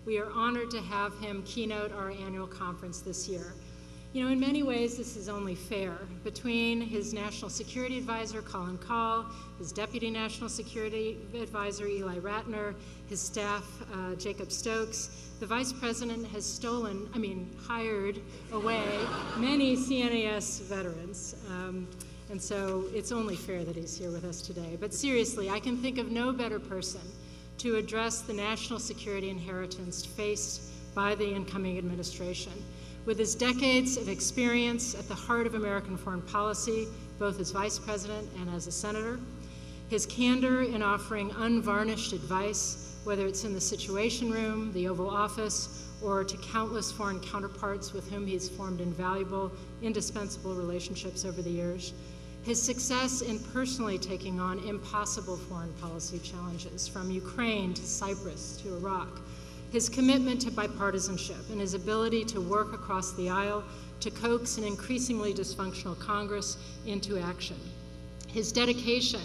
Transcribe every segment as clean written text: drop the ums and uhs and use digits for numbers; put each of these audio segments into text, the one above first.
We are honored to have him keynote our annual conference this year. You know, in many ways, this is only fair. Between his National Security Advisor, Colin Kahl, his Deputy National Security Advisor, Eli Ratner, his staff, Jacob Stokes, the Vice President has hired away many CNAS veterans. And so it's only fair that he's here with us today. But seriously, I can think of no better person to address the national security inheritance faced by the incoming administration. With his decades of experience at the heart of American foreign policy, both as Vice President and as a Senator, his candor in offering unvarnished advice, whether it's in the Situation Room, the Oval Office, or to countless foreign counterparts with whom he's formed invaluable, indispensable relationships over the years, his success in personally taking on impossible foreign policy challenges, from Ukraine to Cyprus to Iraq, his commitment to bipartisanship and his ability to work across the aisle to coax an increasingly dysfunctional Congress into action, his dedication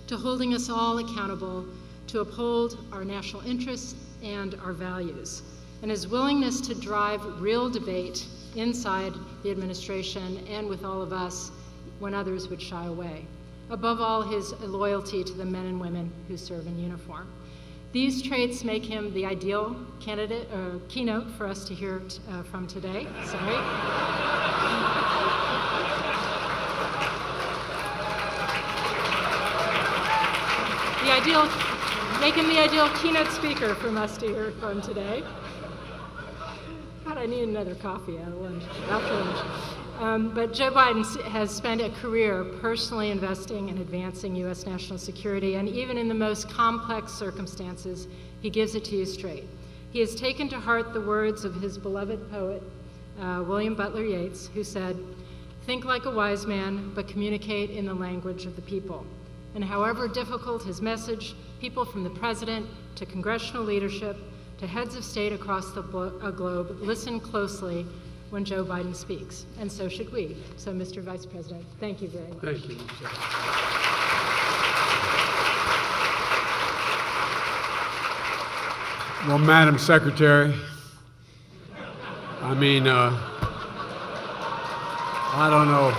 to holding us all accountable to uphold our national interests and our values, and his willingness to drive real debate inside the administration and with all of us when others would shy away. Above all, his loyalty to the men and women who serve in uniform. These traits make him the ideal keynote for us to hear from today. Sorry. Make him the ideal keynote speaker for us to hear from today. God, I need another coffee after lunch. But Joe Biden has spent a career personally investing in advancing U.S. national security, and even in the most complex circumstances, he gives it to you straight. He has taken to heart the words of his beloved poet, William Butler Yeats, who said, "Think like a wise man, but communicate in the language of the people." And however difficult his message, people from the president to congressional leadership to heads of state across the globe listen closely when Joe Biden speaks, and so should we. So, Mr. Vice President, thank you very much. Thank you, Michelle. Well, Madam Secretary, I don't know.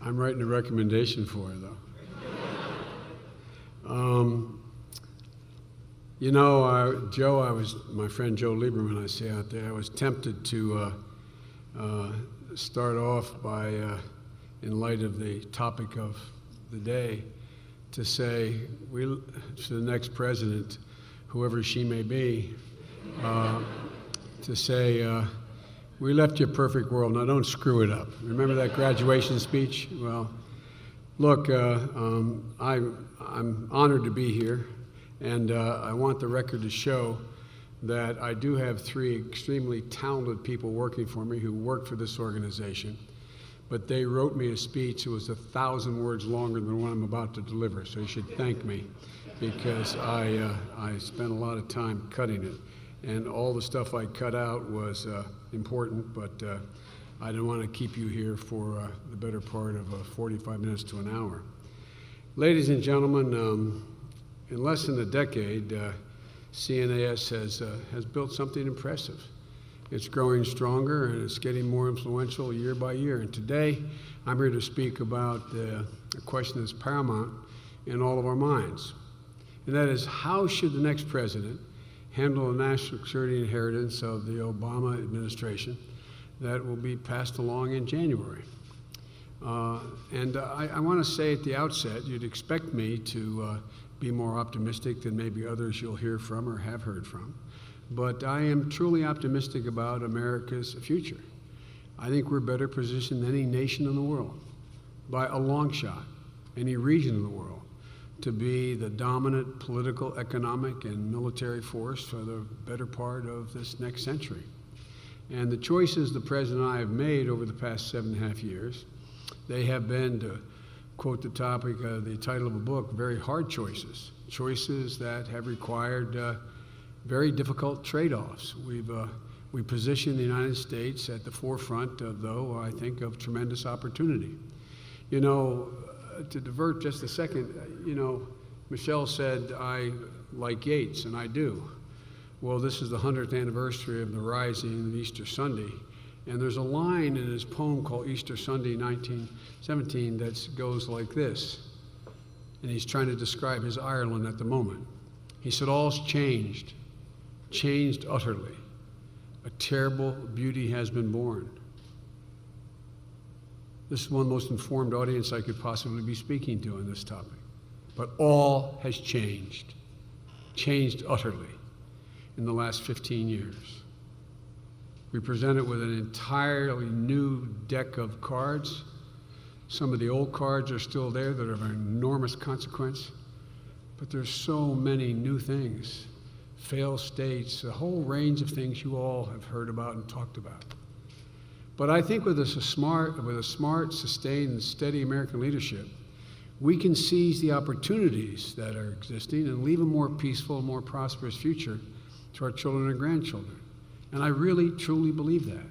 I'm writing a recommendation for her, though. Joe, my friend Joe Lieberman, I say out there, I was tempted to start off by, in light of the topic of the day, to say to the next president, whoever she may be, to say, we left you a perfect world, now don't screw it up. Remember that graduation speech? Well, look, I'm honored to be here, and I want the record to show that I do have 3 extremely talented people working for me who work for this organization, but they wrote me a speech that was 1,000 words longer than what I'm about to deliver, so you should thank me, because I spent a lot of time cutting it, and all the stuff I cut out was important, but I didn't want to keep you here for the better part of 45 minutes to an hour. Ladies and gentlemen, in less than a decade, CNAS has built something impressive. It's growing stronger and it's getting more influential year by year. And today, I'm here to speak about a question that's paramount in all of our minds. And that is, how should the next president handle the national security inheritance of the Obama administration that will be passed along in January? I want to say at the outset, you'd expect me to be more optimistic than maybe others you'll hear from or have heard from. But I am truly optimistic about America's future. I think we're better positioned than any nation in the world, by a long shot, any region in the world, to be the dominant political, economic, and military force for the better part of this next century. And the choices the President and I have made over the past 7.5 years, they have been, to quote the topic, the title of a book, very hard choices, choices that have required very difficult trade-offs. We position the United States at the forefront of, though, I think, of tremendous opportunity. You know, to divert just a second, Michelle said, I like Yeats, and I do. Well, this is the 100th anniversary of the Rising of Easter Sunday, and there's a line in his poem called Easter Sunday 1917 that goes like this, and he's trying to describe his Ireland at the moment. He said, all's changed, changed utterly. A terrible beauty has been born. This is one of the most informed audience I could possibly be speaking to on this topic. But all has changed, changed utterly in the last 15 years. We present it with an entirely new deck of cards. Some of the old cards are still there that are of enormous consequence, but there's so many new things, failed states, a whole range of things you all have heard about and talked about. But I think with a smart, sustained, and steady American leadership, we can seize the opportunities that are existing and leave a more peaceful, more prosperous future to our children and grandchildren. And I really, truly believe that.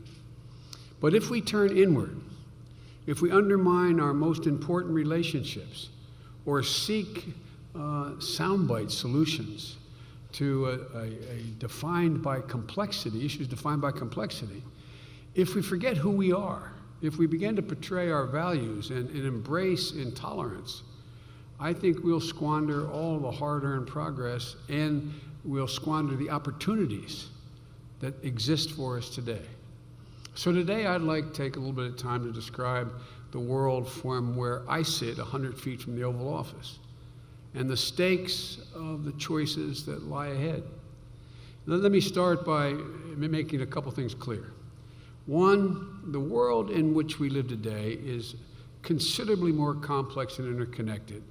But if we turn inward, if we undermine our most important relationships or seek soundbite solutions to defined by complexity, issues defined by complexity, if we forget who we are, if we begin to portray our values and embrace intolerance, I think we'll squander all the hard-earned progress and we'll squander the opportunities that exist for us today. So today I'd like to take a little bit of time to describe the world from where I sit 100 feet from the Oval Office and the stakes of the choices that lie ahead. Let me start by making a couple things clear. One, the world in which we live today is considerably more complex and interconnected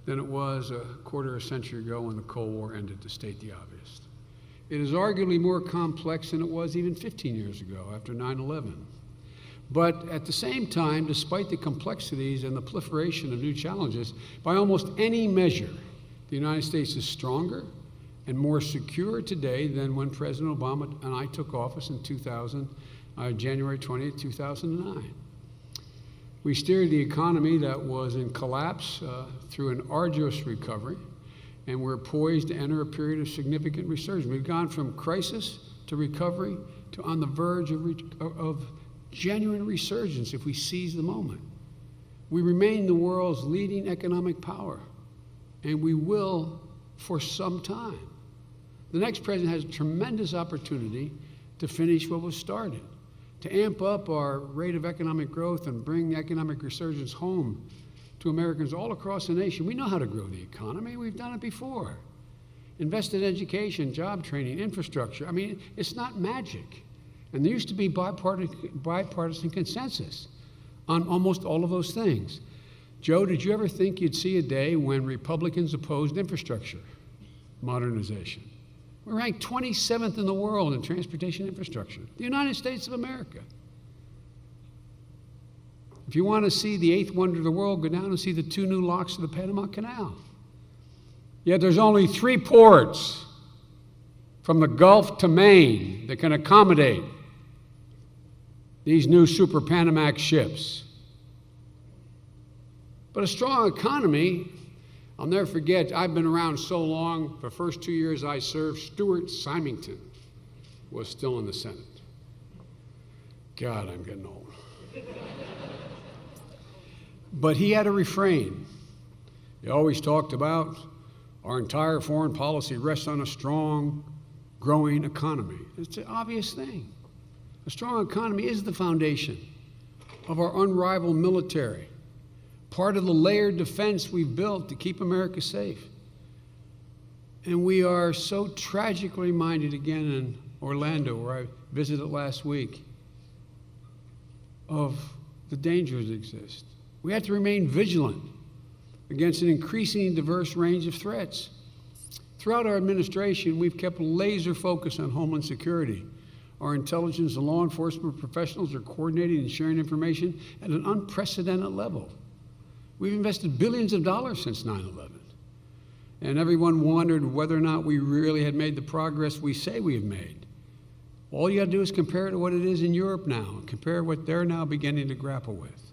than it was a quarter of a century ago when the Cold War ended, to state the obvious. It is arguably more complex than it was even 15 years ago after 9/11. But at the same time, despite the complexities and the proliferation of new challenges, by almost any measure, the United States is stronger and more secure today than when President Obama and I took office in January 20th, 2009. We steered the economy that was in collapse through an arduous recovery, and we're poised to enter a period of significant resurgence. We've gone from crisis to recovery to on the verge of genuine resurgence if we seize the moment. We remain the world's leading economic power, and we will for some time. The next president has a tremendous opportunity to finish what was started, to amp up our rate of economic growth and bring economic resurgence home to Americans all across the nation. We know how to grow the economy. We've done it before. Invest in education, job training, infrastructure. I mean, it's not magic. And there used to be bipartisan consensus on almost all of those things. Joe, did you ever think you'd see a day when Republicans opposed infrastructure modernization? We're ranked 27th in the world in transportation infrastructure, the United States of America. If you want to see the eighth wonder of the world, go down and see the 2 new locks of the Panama Canal. Yet there's only 3 ports from the Gulf to Maine that can accommodate these new Super Panamax ships. But a strong economy, I'll never forget, I've been around so long, the first 2 years I served, Stuart Symington was still in the Senate. God, I'm getting old. But he had a refrain. He always talked about our entire foreign policy rests on a strong, growing economy. It's an obvious thing. A strong economy is the foundation of our unrivaled military, part of the layered defense we've built to keep America safe. And we are so tragically reminded again in Orlando, where I visited last week, of the dangers that exist. We have to remain vigilant against an increasingly diverse range of threats. Throughout our administration, we've kept laser focus on Homeland Security. Our intelligence and law enforcement professionals are coordinating and sharing information at an unprecedented level. We've invested billions of dollars since 9/11. And everyone wondered whether or not we really had made the progress we say we have made. All you got to do is compare it to what it is in Europe now, and compare what they're now beginning to grapple with.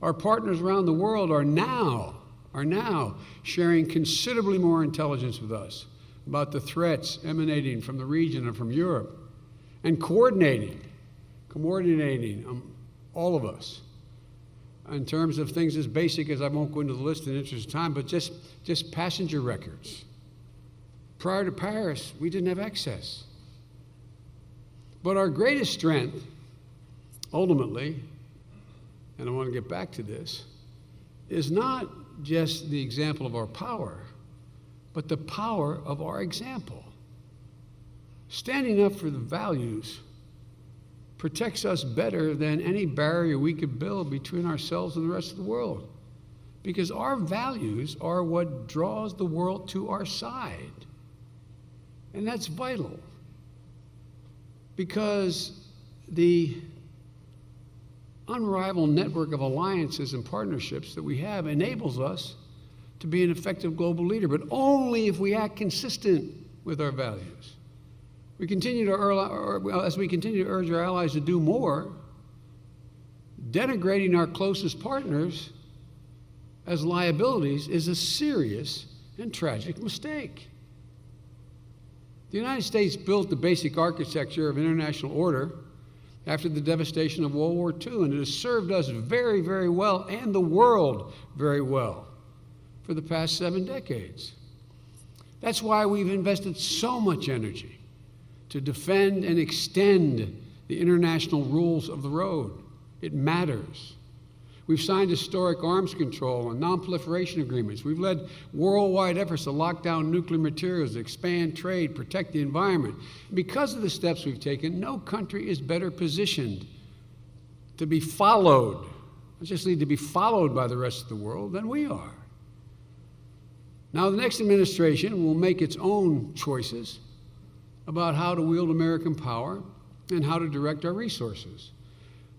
Our partners around the world are now are now sharing considerably more intelligence with us about the threats emanating from the region and from Europe, and coordinating all of us in terms of things as basic as, I won't go into the list in the interest of time, but just passenger records. Prior to Paris, we didn't have access. But our greatest strength, ultimately, and I want to get back to this, is not just the example of our power, but the power of our example. Standing up for the values protects us better than any barrier we could build between ourselves and the rest of the world. Because our values are what draws the world to our side. And that's vital. Because the unrivaled network of alliances and partnerships that we have enables us to be an effective global leader, but only if we act consistent with our values. We continue to, as we continue to urge our allies to do more, denigrating our closest partners as liabilities is a serious and tragic mistake. The United States built the basic architecture of international order after the devastation of World War II, and it has served us very, very well, and the world very well, for the past 7 decades. That's why we've invested so much energy to defend and extend the international rules of the road. It matters. We've signed historic arms control and non-proliferation agreements. We've led worldwide efforts to lock down nuclear materials, expand trade, protect the environment. Because of the steps we've taken, no country is better positioned to be followed, not just need to be followed by the rest of the world, than we are. Now, the next administration will make its own choices about how to wield American power and how to direct our resources.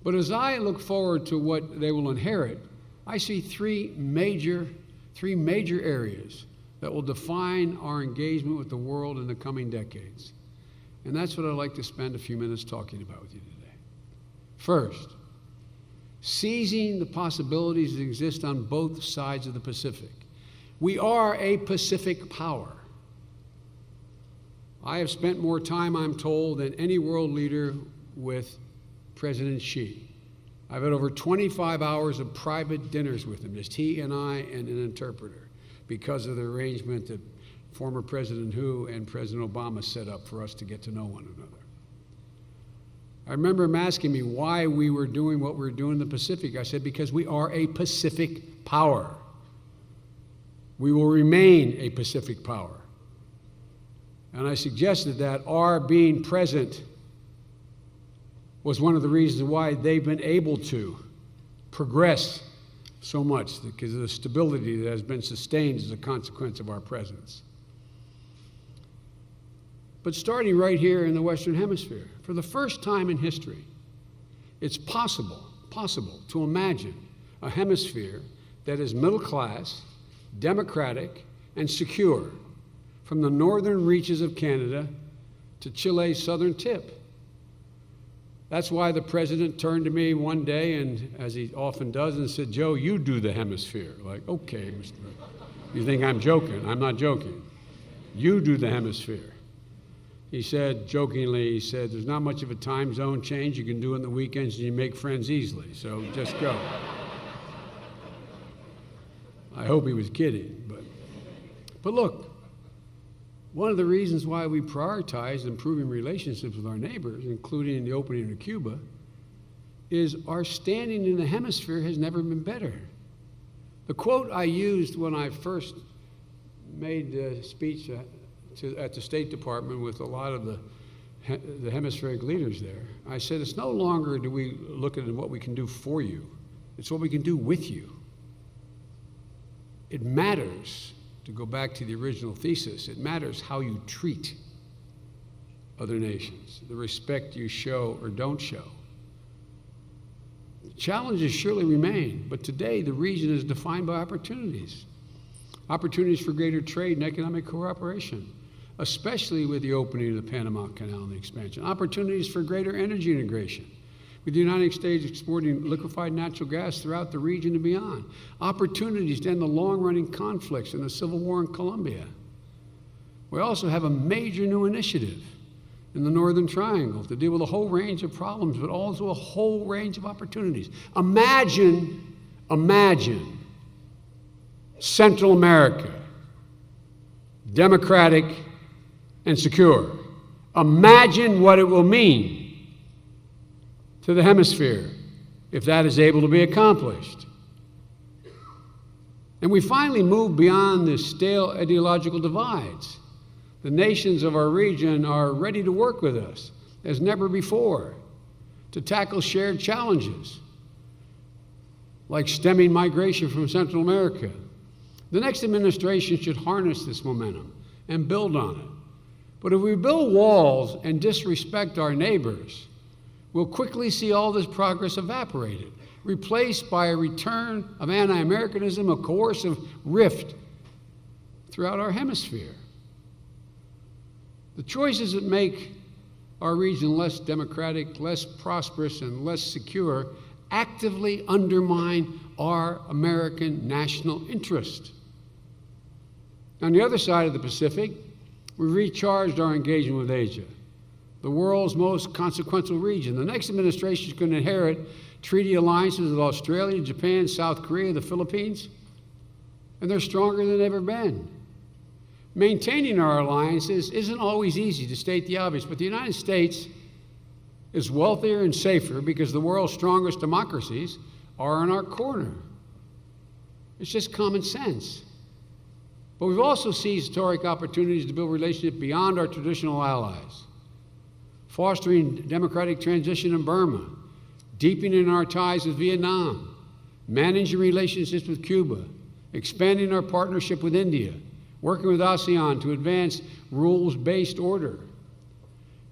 But as I look forward to what they will inherit, I see three major areas that will define our engagement with the world in the coming decades. And that's what I'd like to spend a few minutes talking about with you today. First, seizing the possibilities that exist on both sides of the Pacific. We are a Pacific power. I have spent more time, I'm told, than any world leader with President Xi. I've had over 25 hours of private dinners with him, just he and I and an interpreter, because of the arrangement that former President Hu and President Obama set up for us to get to know one another. I remember him asking me why we were doing what we were doing in the Pacific. I said, because we are a Pacific power. We will remain a Pacific power. And I suggested that our being present was one of the reasons why they've been able to progress so much, because of the stability that has been sustained as a consequence of our presence. But starting right here in the Western Hemisphere, for the first time in history, it's possible to imagine a hemisphere that is middle class, democratic, and secure, from the northern reaches of Canada to Chile's southern tip. That's why the president turned to me one day, and as he often does, and said, "Joe, you do the hemisphere." Like, okay, Mr. You think I'm joking? I'm not joking. You do the hemisphere. He said, jokingly, he said, "There's not much of a time zone change. You can do it on the weekends, and you make friends easily, so just go." I hope he was kidding, but look, one of the reasons why we prioritize improving relationships with our neighbors, including the opening of Cuba, is our standing in the hemisphere has never been better. The quote I used when I first made the speech at the State Department with a lot of the hemispheric leaders there, I said, it's no longer do we look at what we can do for you, it's what we can do with you. It matters. To go back to the original thesis, it matters how you treat other nations, the respect you show or don't show. Challenges surely remain, but today the region is defined by opportunities. Opportunities for greater trade and economic cooperation, especially with the opening of the Panama Canal and the expansion. Opportunities for greater energy integration, with the United States exporting liquefied natural gas throughout the region and beyond. Opportunities to end the long-running conflicts in the Civil War in Colombia. We also have a major new initiative in the Northern Triangle to deal with a whole range of problems, but also a whole range of opportunities. Imagine Central America, democratic and secure. Imagine what it will mean to the hemisphere if that is able to be accomplished. And we finally move beyond the stale ideological divides. The nations of our region are ready to work with us as never before to tackle shared challenges like stemming migration from Central America. The next administration should harness this momentum and build on it. But if we build walls and disrespect our neighbors, we'll quickly see all this progress evaporated, replaced by a return of anti-Americanism, a coercive rift throughout our hemisphere. The choices that make our region less democratic, less prosperous, and less secure actively undermine our American national interest. On the other side of the Pacific, we recharged our engagement with Asia, the world's most consequential region. The next administration is going to inherit treaty alliances with Australia, Japan, South Korea, the Philippines, and they're stronger than they've ever been. Maintaining our alliances isn't always easy, to state the obvious, but the United States is wealthier and safer because the world's strongest democracies are in our corner. It's just common sense. But we've also seized historic opportunities to build relationships beyond our traditional allies, fostering democratic transition in Burma, deepening our ties with Vietnam, managing relationships with Cuba, expanding our partnership with India, working with ASEAN to advance rules-based order.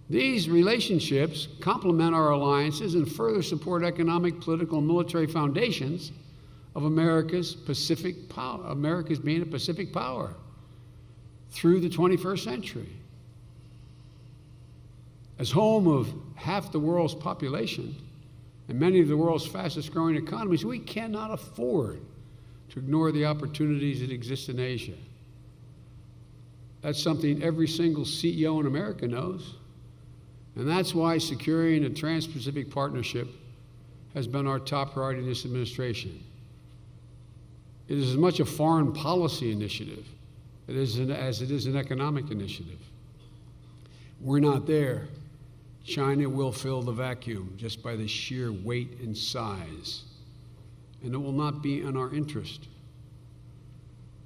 These relationships complement our alliances and further support economic, political, and military foundations of America's Pacific power, America's being a Pacific power through the 21st century. As home of half the world's population and many of the world's fastest growing economies, we cannot afford to ignore the opportunities that exist in Asia. That's something every single CEO in America knows. And that's why securing a Trans-Pacific Partnership has been our top priority in this administration. It is as much a foreign policy initiative as it is an economic initiative. We're not there. China will fill the vacuum just by the sheer weight and size, and it will not be in our interest.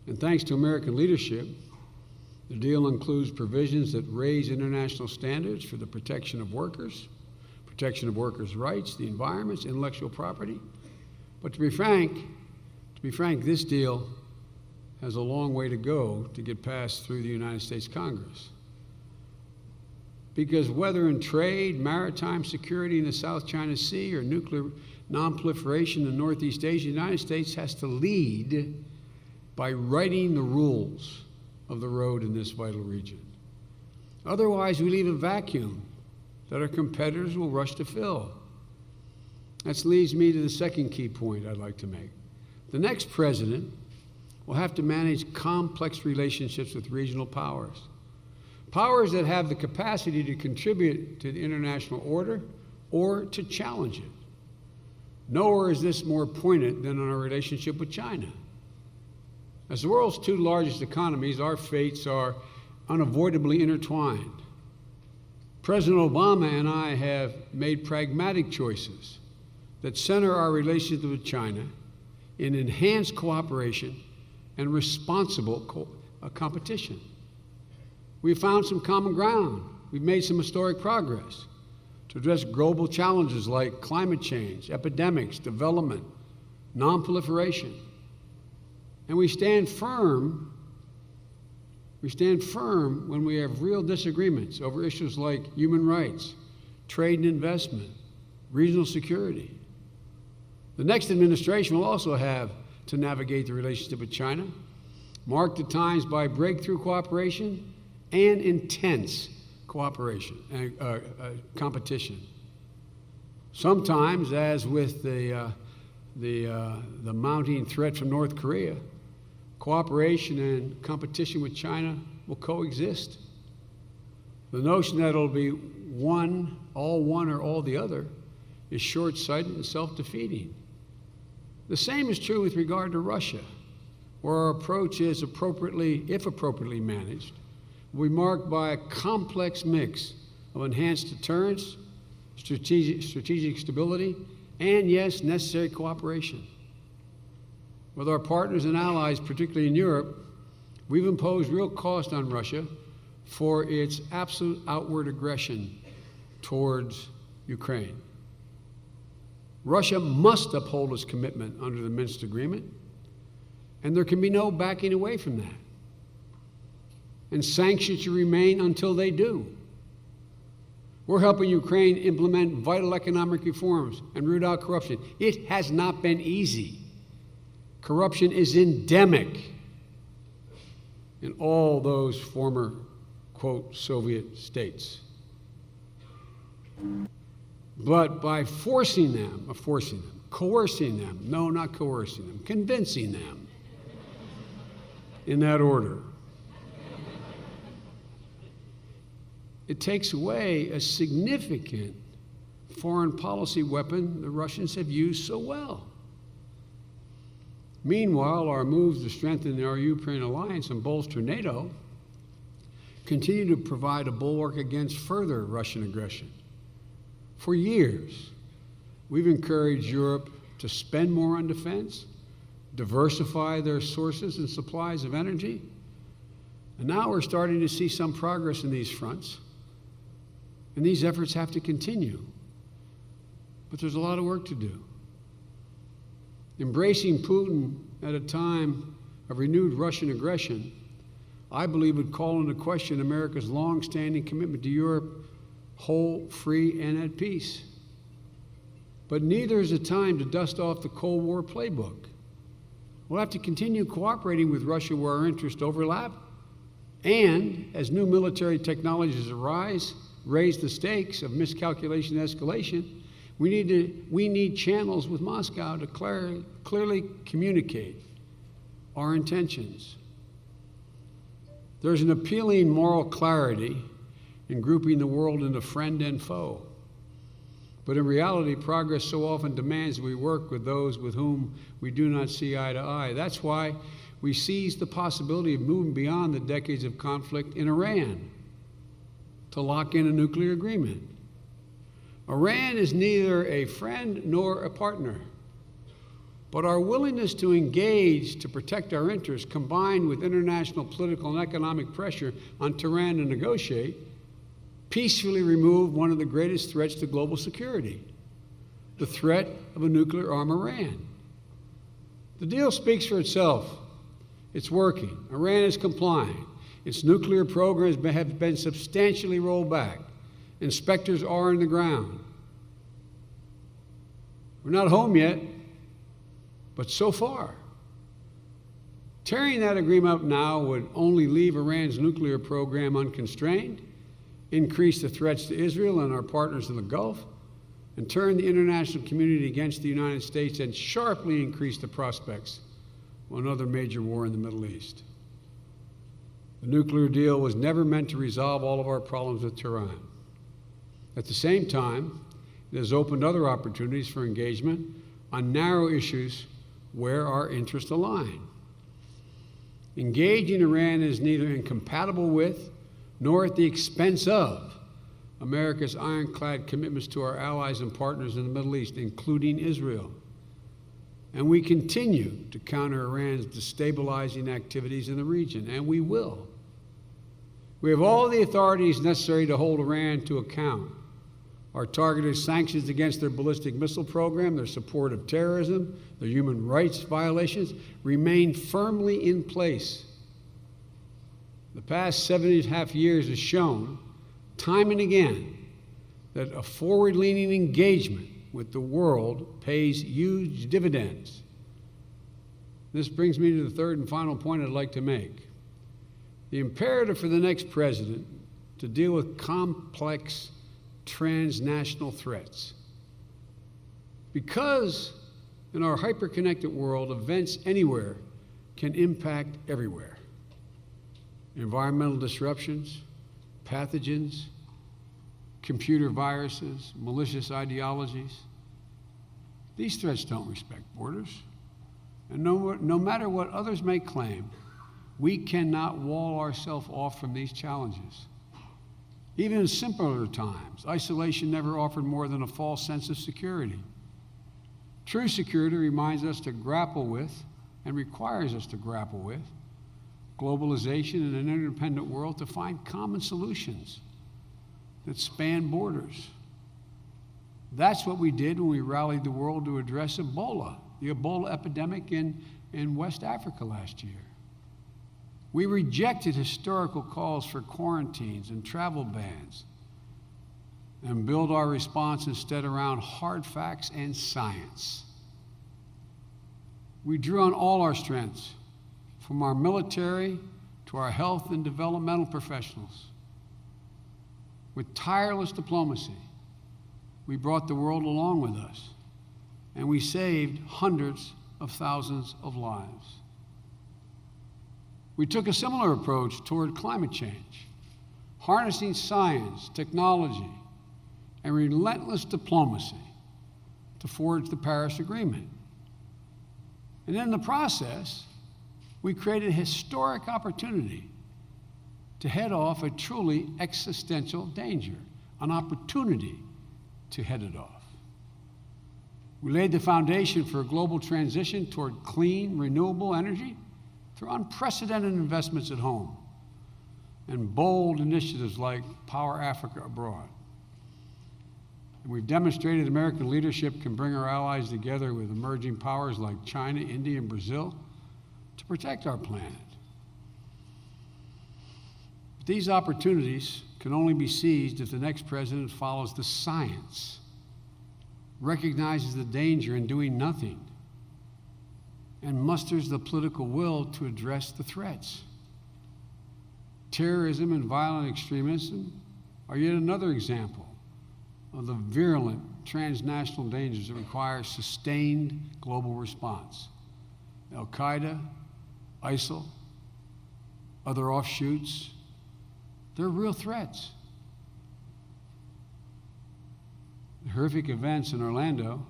And thanks to American leadership, the deal includes provisions that raise international standards for the protection of workers' rights, the environment, intellectual property. But to be frank, this deal has a long way to go to get passed through the United States Congress. Because whether in trade, maritime security in the South China Sea, or nuclear nonproliferation in Northeast Asia, the United States has to lead by writing the rules of the road in this vital region. Otherwise, we leave a vacuum that our competitors will rush to fill. That leads me to the second key point I'd like to make. The next president will have to manage complex relationships with regional powers. Powers that have the capacity to contribute to the international order or to challenge it. Nowhere is this more poignant than in our relationship with China. As the world's two largest economies, our fates are unavoidably intertwined. President Obama and I have made pragmatic choices that center our relationship with China in enhanced cooperation and responsible competition. We've found some common ground. We've made some historic progress to address global challenges like climate change, epidemics, development, nonproliferation. And we stand firm when we have real disagreements over issues like human rights, trade and investment, regional security. The next administration will also have to navigate the relationship with China, marked at times by breakthrough cooperation and intense cooperation and competition. Sometimes, as with the mounting threat from North Korea, cooperation and competition with China will coexist. The notion that it'll be one or all the other is short-sighted and self-defeating. The same is true with regard to Russia, where our approach is appropriately, if appropriately managed, will be marked by a complex mix of enhanced deterrence, strategic stability, and yes, necessary cooperation. With our partners and allies, particularly in Europe, we've imposed real cost on Russia for its absolute outward aggression towards Ukraine. Russia must uphold its commitment under the Minsk Agreement, and there can be no backing away from that. And sanctions should remain until they do. We're helping Ukraine implement vital economic reforms and root out corruption. It has not been easy. Corruption is endemic in all those former, quote, Soviet states. But by coercing them, no, not coercing them, convincing them, in that order, it takes away a significant foreign policy weapon the Russians have used so well. Meanwhile, our moves to strengthen our Ukraine alliance and bolster NATO continue to provide a bulwark against further Russian aggression. For years, we've encouraged Europe to spend more on defense, diversify their sources and supplies of energy, and now we're starting to see some progress in these fronts. And these efforts have to continue. But there's a lot of work to do. Embracing Putin at a time of renewed Russian aggression, I believe, would call into question America's long-standing commitment to Europe, whole, free, and at peace. But neither is the time to dust off the Cold War playbook. We'll have to continue cooperating with Russia where our interests overlap, and as new military technologies raise the stakes of miscalculation and escalation, we need channels with Moscow to clearly communicate our intentions. There's an appealing moral clarity in grouping the world into friend and foe. But in reality, progress so often demands we work with those with whom we do not see eye to eye. That's why we seized the possibility of moving beyond the decades of conflict in Iran to lock in a nuclear agreement. Iran is neither a friend nor a partner, but our willingness to engage to protect our interests, combined with international political and economic pressure on Tehran to negotiate, peacefully remove one of the greatest threats to global security, the threat of a nuclear armed Iran. The deal speaks for itself. It's working. Iran is complying. Its nuclear programs have been substantially rolled back. Inspectors are on the ground. We're not home yet, but so far. Tearing that agreement up now would only leave Iran's nuclear program unconstrained, increase the threats to Israel and our partners in the Gulf, and turn the international community against the United States and sharply increase the prospects of another major war in the Middle East. The nuclear deal was never meant to resolve all of our problems with Tehran. At the same time, it has opened other opportunities for engagement on narrow issues where our interests align. Engaging Iran is neither incompatible with nor at the expense of America's ironclad commitments to our allies and partners in the Middle East, including Israel. And we continue to counter Iran's destabilizing activities in the region, and we will. We have all the authorities necessary to hold Iran to account. Our targeted sanctions against their ballistic missile program, their support of terrorism, their human rights violations remain firmly in place. The past 7.5 years has shown, time and again, that a forward-leaning engagement with the world pays huge dividends. This brings me to the third and final point I'd like to make. The imperative for the next president to deal with complex transnational threats Because in our hyper-connected world, events anywhere can impact everywhere. Environmental disruptions, pathogens, computer viruses, malicious ideologies. These threats don't respect borders. And no matter what others may claim, we cannot wall ourselves off from these challenges. Even in simpler times, isolation never offered more than a false sense of security. True security reminds us to grapple with, and requires us to grapple with, globalization in an interdependent world to find common solutions that span borders. That's what we did when we rallied the world to address Ebola, the Ebola epidemic in West Africa last year. We rejected historical calls for quarantines and travel bans and built our response instead around hard facts and science. We drew on all our strengths, from our military to our health and developmental professionals. With tireless diplomacy, we brought the world along with us, and we saved hundreds of thousands of lives. We took a similar approach toward climate change, harnessing science, technology, and relentless diplomacy to forge the Paris Agreement. And in the process, we created a historic opportunity to head off a truly existential danger, an opportunity to head it off. We laid the foundation for a global transition toward clean, renewable energy through unprecedented investments at home and bold initiatives like Power Africa Abroad. And we've demonstrated American leadership can bring our allies together with emerging powers like China, India, and Brazil to protect our planet. But these opportunities can only be seized if the next president follows the science, recognizes the danger in doing nothing, and musters the political will to address the threats. Terrorism and violent extremism are yet another example of the virulent transnational dangers that require sustained global response. Al-Qaeda, ISIL, other offshoots, they're real threats. The horrific events in Orlando,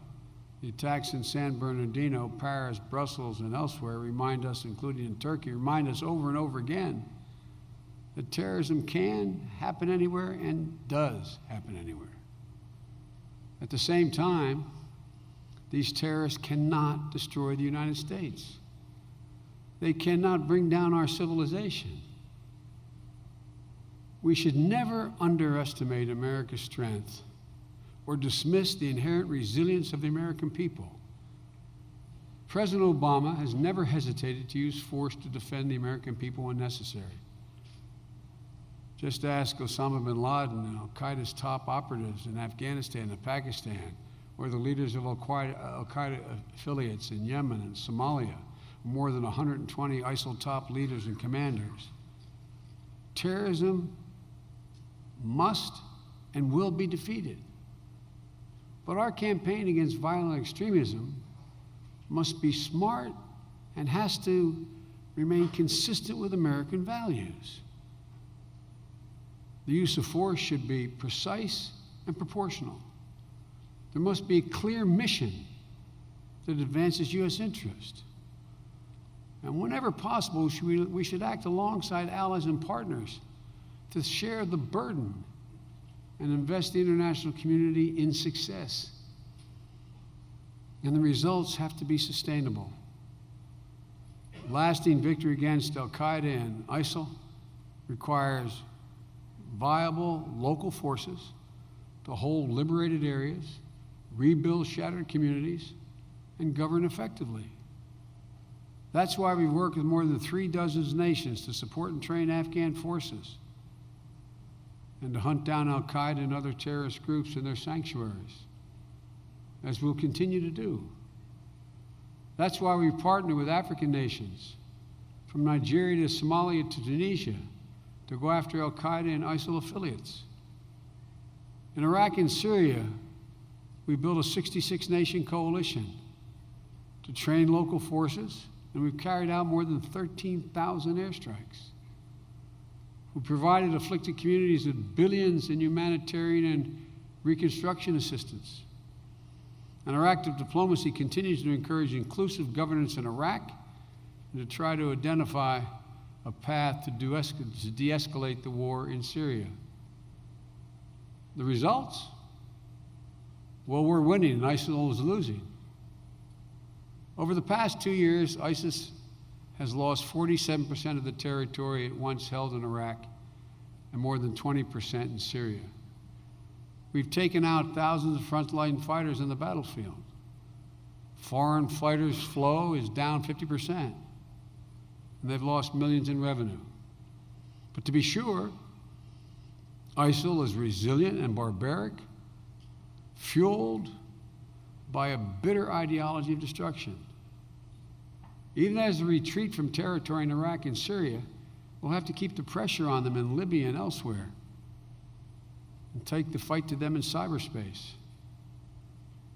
the attacks in San Bernardino, Paris, Brussels, and elsewhere remind us, including in Turkey, remind us over and over again that terrorism can happen anywhere and does happen anywhere. At the same time, these terrorists cannot destroy the United States. They cannot bring down our civilization. We should never underestimate America's strength or dismiss the inherent resilience of the American people. President Obama has never hesitated to use force to defend the American people when necessary. Just ask Osama bin Laden and Al-Qaeda's top operatives in Afghanistan and Pakistan, or the leaders of Al-Qaeda affiliates in Yemen and Somalia, more than 120 ISIL top leaders and commanders. Terrorism must and will be defeated. But our campaign against violent extremism must be smart and has to remain consistent with American values. The use of force should be precise and proportional. There must be a clear mission that advances U.S. interest. And whenever possible, we should act alongside allies and partners to share the burden and invest the international community in success. And the results have to be sustainable. Lasting victory against Al-Qaeda and ISIL requires viable local forces to hold liberated areas, rebuild shattered communities, and govern effectively. That's why we've worked with more than 36 nations to support and train Afghan forces and to hunt down Al-Qaeda and other terrorist groups in their sanctuaries, as we'll continue to do. That's why we partner with African nations, from Nigeria to Somalia to Tunisia, to go after Al-Qaeda and ISIL affiliates. In Iraq and Syria, We built a 66-nation coalition to train local forces, and we've carried out more than 13,000 airstrikes. We provided afflicted communities with billions in humanitarian and reconstruction assistance. And our active diplomacy continues to encourage inclusive governance in Iraq and to try to identify a path to de-escalate the war in Syria. The results? Well, we're winning and ISIL is losing. Over the past 2 years, ISIS has lost 47% of the territory it once held in Iraq and more than 20% in Syria. We've taken out thousands of frontline fighters in the battlefield. Foreign fighters' flow is down 50%, and they've lost millions in revenue. But to be sure, ISIL is resilient and barbaric, fueled by a bitter ideology of destruction. Even as they retreat from territory in Iraq and Syria, we'll have to keep the pressure on them in Libya and elsewhere, and take the fight to them in cyberspace.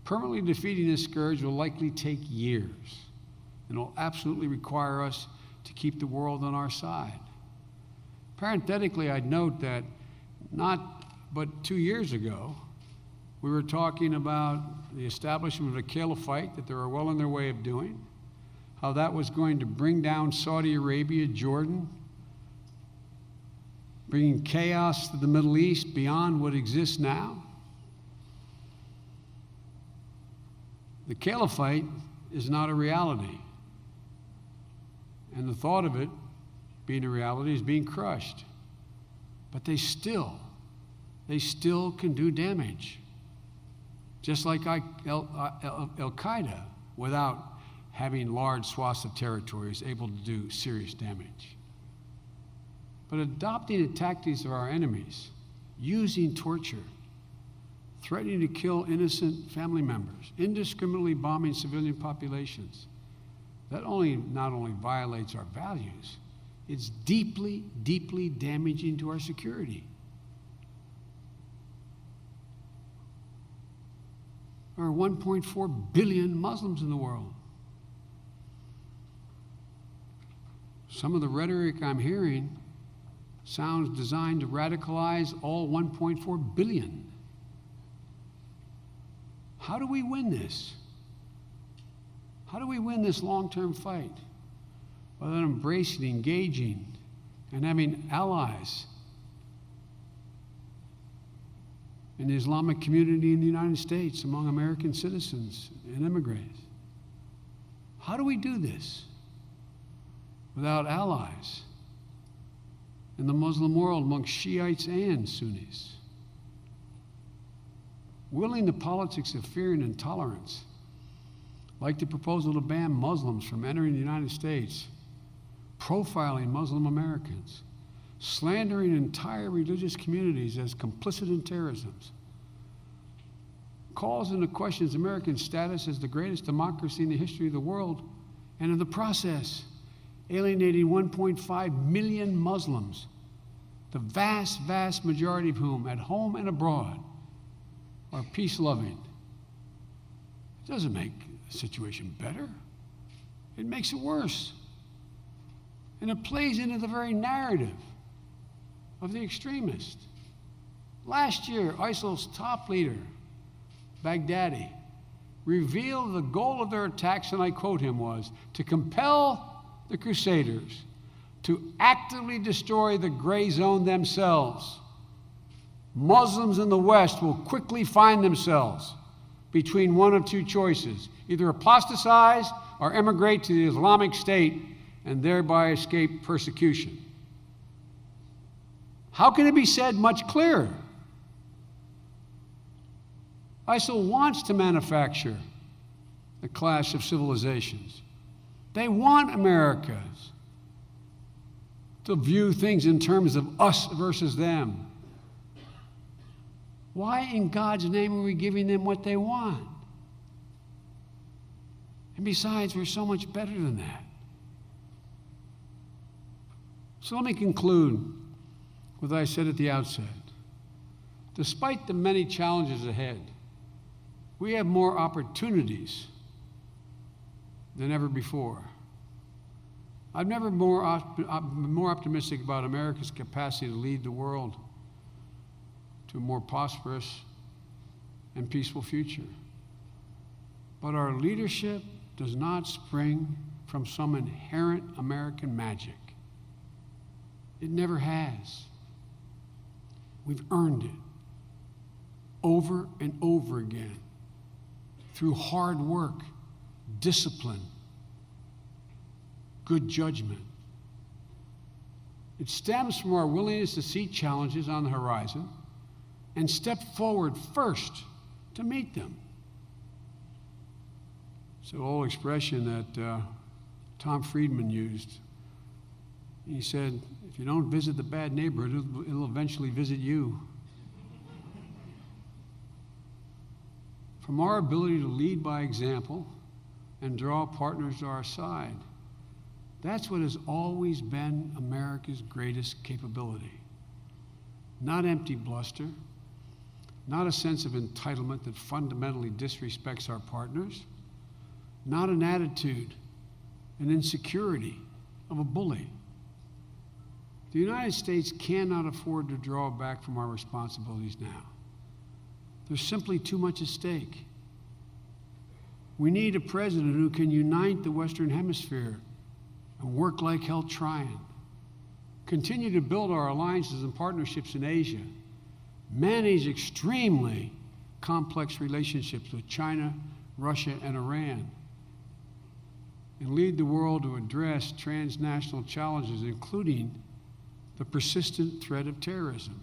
Permanently defeating this scourge will likely take years, and will absolutely require us to keep the world on our side. Parenthetically, I'd note that not but 2 years ago, we were talking about the establishment of a caliphate that they were well on their way of doing, how that was going to bring down Saudi Arabia, Jordan, bringing chaos to the Middle East beyond what exists now. The caliphate is not a reality, and the thought of it being a reality is being crushed. But they still can do damage, just like Al-Qaeda, without having large swaths of territory, is able to do serious damage. But adopting the tactics of our enemies, using torture, threatening to kill innocent family members, indiscriminately bombing civilian populations, that not only violates our values, it's deeply, deeply damaging to our security. There are 1.4 billion Muslims in the world. Some of the rhetoric I'm hearing sounds designed to radicalize all 1.4 billion. How do we win this? How do we win this long-term fight? By embracing, engaging, and having allies in the Islamic community in the United States, among American citizens and immigrants. How do we do this without allies in the Muslim world among Shiites and Sunnis? Willing the politics of fear and intolerance, like the proposal to ban Muslims from entering the United States, profiling Muslim Americans, slandering entire religious communities as complicit in terrorism, calls into question American status as the greatest democracy in the history of the world, and in the process, alienating 1.5 million Muslims, the vast, vast majority of whom, at home and abroad, are peace-loving. It doesn't make the situation better. It makes it worse. And it plays into the very narrative of the extremist. Last year, ISIL's top leader, Baghdadi, revealed the goal of their attacks, and I quote him, was to compel the Crusaders to actively destroy the gray zone themselves. Muslims in the West will quickly find themselves between one of two choices: either apostatize or emigrate to the Islamic State and thereby escape persecution. How can it be said much clearer? ISIL wants to manufacture the clash of civilizations. They want Americans to view things in terms of us versus them. Why in God's name are we giving them what they want? And besides, we're so much better than that. So let me conclude with what I said at the outset. Despite the many challenges ahead, We have more opportunities than ever before. I've never been more optimistic about America's capacity to lead the world to a more prosperous and peaceful future. But our leadership does not spring from some inherent American magic. It never has. We've earned it over and over again through hard work, discipline, good judgment. It stems from our willingness to see challenges on the horizon and step forward first to meet them. It's an old expression that Tom Friedman used. He said, if you don't visit the bad neighborhood, it'll eventually visit you. From our ability to lead by example and draw partners to our side, that's what has always been America's greatest capability. Not empty bluster, not a sense of entitlement that fundamentally disrespects our partners, not an attitude, an insecurity of a bully. The United States cannot afford to draw back from our responsibilities now. There's simply too much at stake. We need a president who can unite the Western Hemisphere and work like hell trying. Continue to build our alliances and partnerships in Asia. Manage extremely complex relationships with China, Russia, and Iran. And lead the world to address transnational challenges, including the persistent threat of terrorism.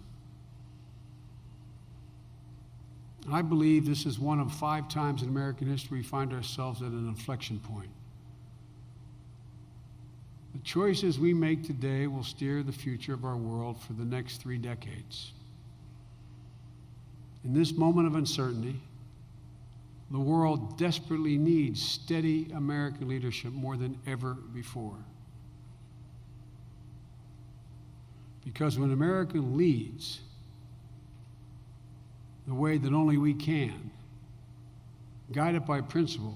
I believe this is one of 5 times in American history we find ourselves at an inflection point. The choices we make today will steer the future of our world for the next 3 decades. In this moment of uncertainty, the world desperately needs steady American leadership more than ever before. Because when America leads the way that only we can, guided by principle,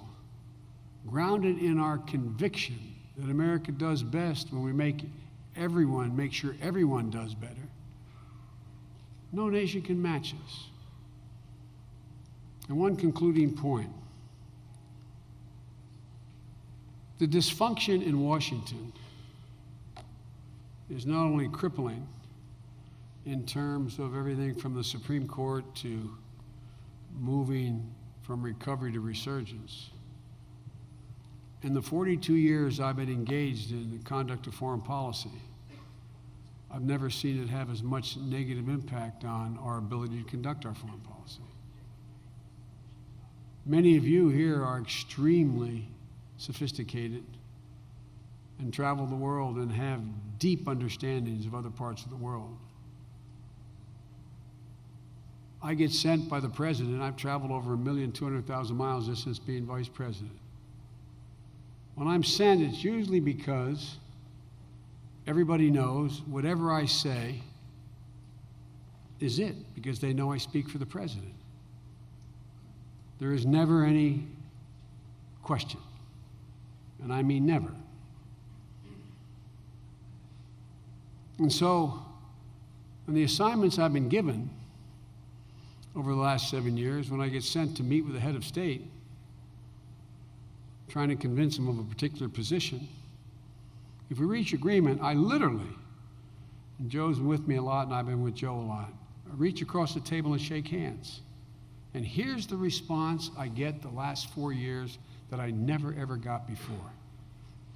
grounded in our conviction that America does best when we make sure everyone does better, no nation can match us. And one concluding point. The dysfunction in Washington is not only crippling in terms of everything from the Supreme Court to moving from recovery to resurgence. In the 42 years I've been engaged in the conduct of foreign policy, I've never seen it have as much negative impact on our ability to conduct our foreign policy. Many of you here are extremely sophisticated and travel the world and have deep understandings of other parts of the world. I get sent by the president. I've traveled over 1,200,000 miles just since being vice president. When I'm sent, it's usually because everybody knows whatever I say is it, because they know I speak for the president. There is never any question, and I mean never. And so, on the assignments I've been given over the last 7 years, when I get sent to meet with the head of state, trying to convince him of a particular position, if we reach agreement, I literally, and Joe's with me a lot and I've been with Joe a lot, I reach across the table and shake hands. And here's the response I get the last 4 years that I never ever got before.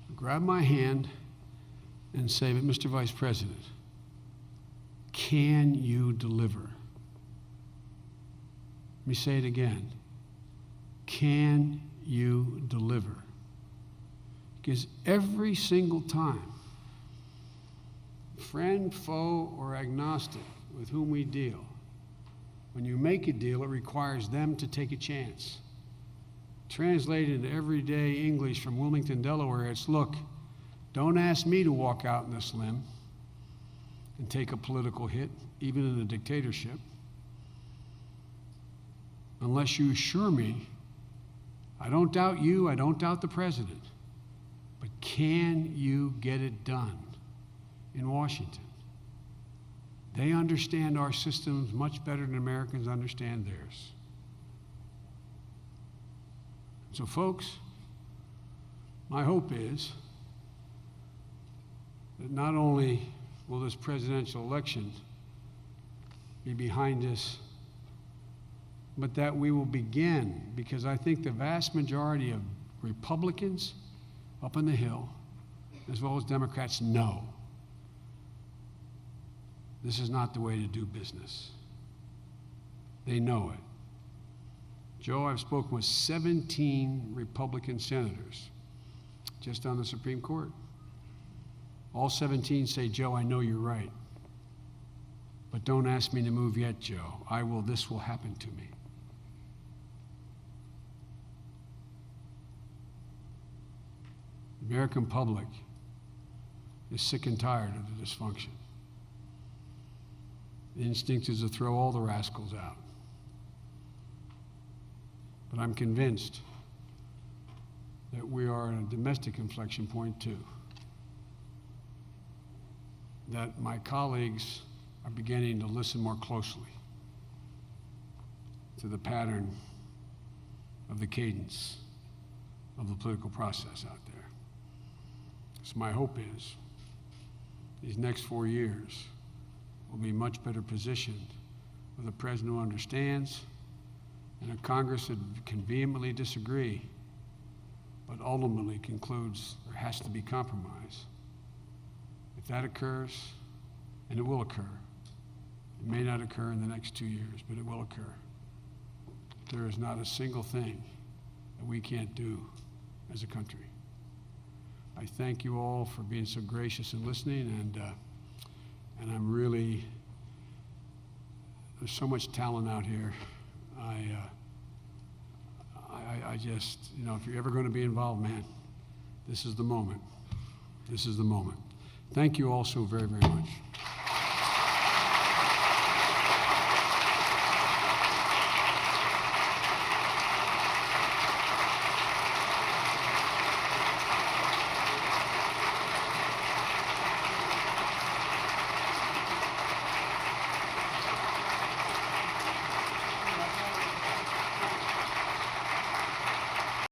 I grab my hand and say, but Mr. Vice President, can you deliver? Let me say it again. Can you deliver? Because every single time, friend, foe, or agnostic with whom we deal, when you make a deal, it requires them to take a chance. Translated into everyday English from Wilmington, Delaware, it's, look, don't ask me to walk out on this limb and take a political hit, even in a dictatorship. unless you assure me, I don't doubt you, I don't doubt the president, but can you get it done in Washington? They understand our systems much better than Americans understand theirs. So folks, my hope is that not only will this presidential election be behind us, but that we will begin, because I think the vast majority of Republicans up on the Hill, as well as Democrats, know this is not the way to do business. They know it. Joe, I've spoken with 17 Republican senators just on the Supreme Court. All 17 say, Joe, I know you're right, but don't ask me to move yet, Joe. This will happen to me. The American public is sick and tired of the dysfunction. The instinct is to throw all the rascals out. But I'm convinced that we are at a domestic inflection point too. That my colleagues are beginning to listen more closely to the pattern of the cadence of the political process out there. So my hope is these next 4 years will be much better positioned with a president who understands and a Congress that can vehemently disagree, but ultimately concludes there has to be compromise. If that occurs, and it will occur, it may not occur in the next 2 years, but it will occur. There is not a single thing that we can't do as a country. I thank you all for being so gracious and listening, and I'm really, there's so much talent out here. I just, if you're ever going to be involved, man, this is the moment. This is the moment. Thank you all so very, very much.